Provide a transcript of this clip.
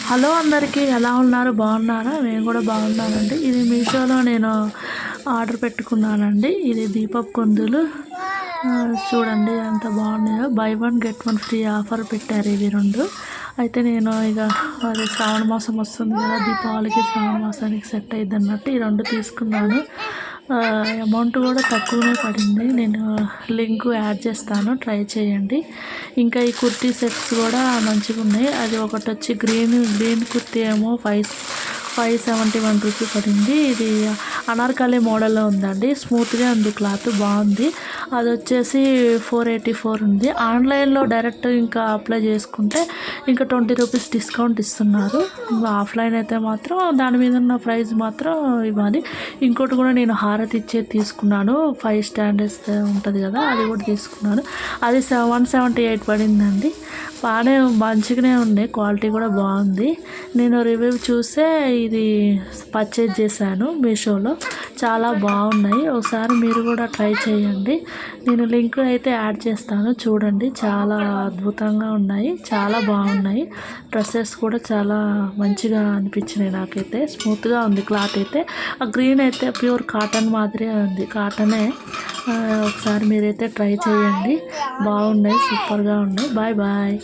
Hello అందరికీ, ఎలా ఉన్నారు? బాగున్నారా? నేను కూడా బాగున్నానండి. ఇది మీషోలో నేను ఆర్డర్ పెట్టుకున్నానండి. ఇది దీపపు కుందులు చూడండి ఎంత బాగున్నాయో. బై 1 గెట్ 1 ఫ్రీ ఆఫర్ పెట్టారు ఇవి రెండు. అయితే నేను ఇక అది శ్రావణ మాసం వస్తుంది కదా, దీపావళికి శ్రావణ మాసానికి సెట్ అయ్యిద్ది అన్నట్టు ఈ రెండు తీసుకున్నాను. అమౌంట్ కూడా తక్కువనే పడింది. నేను లింక్ యాడ్ చేస్తాను, ట్రై చేయండి. ఇంకా ఈ కుర్తీ సెట్స్ కూడా మంచిగా ఉన్నాయి. అది ఒకటి వచ్చి గ్రీన్ కుర్తీ ఏమో 571 రూపీస్ పడింది. ఇది అనార్కలి మోడల్లో ఉందండి, స్మూత్గా ఉంది, క్లాత్ బాగుంది. అది వచ్చేసి 484 ఉంది. ఆన్లైన్లో డైరెక్ట్ ఇంకా అప్లై చేసుకుంటే ఇంకా 20 రూపీస్ డిస్కౌంట్ ఇస్తున్నారు. ఆఫ్లైన్ అయితే మాత్రం దాని మీద ఉన్న ప్రైస్ మాత్రం ఇవ్వాలి. ఇంకోటి కూడా నేను హారతి ఇచ్చేది తీసుకున్నాను, 5 స్టాండర్డ్స్ ఉంటుంది కదా, అది కూడా తీసుకున్నాను. అది 178 పడిందండి. బాగానే మంచిగానే ఉంది, క్వాలిటీ కూడా బాగుంది. నేను రివ్యూ చూసే ఇది పర్చేజ్ చేశాను మీషోలో. చాలా బాగున్నాయి, ఒకసారి మీరు కూడా ట్రై చేయండి. నేను లింక్ అయితే యాడ్ చేస్తాను, చూడండి. చాలా అద్భుతంగా ఉన్నాయి, చాలా బాగున్నాయి. డ్రెస్సెస్ కూడా చాలా మంచిగా అనిపించినాయి నాకైతే. స్మూత్గా ఉంది క్లాత్ అయితే. ఆ గ్రీన్ అయితే ప్యూర్ కాటన్ మాదిరే ఉంది, కాటనే. ఒకసారి మీరైతే ట్రై చేయండి, బాగున్నాయి, సూపర్గా ఉన్నాయి. Bye bye.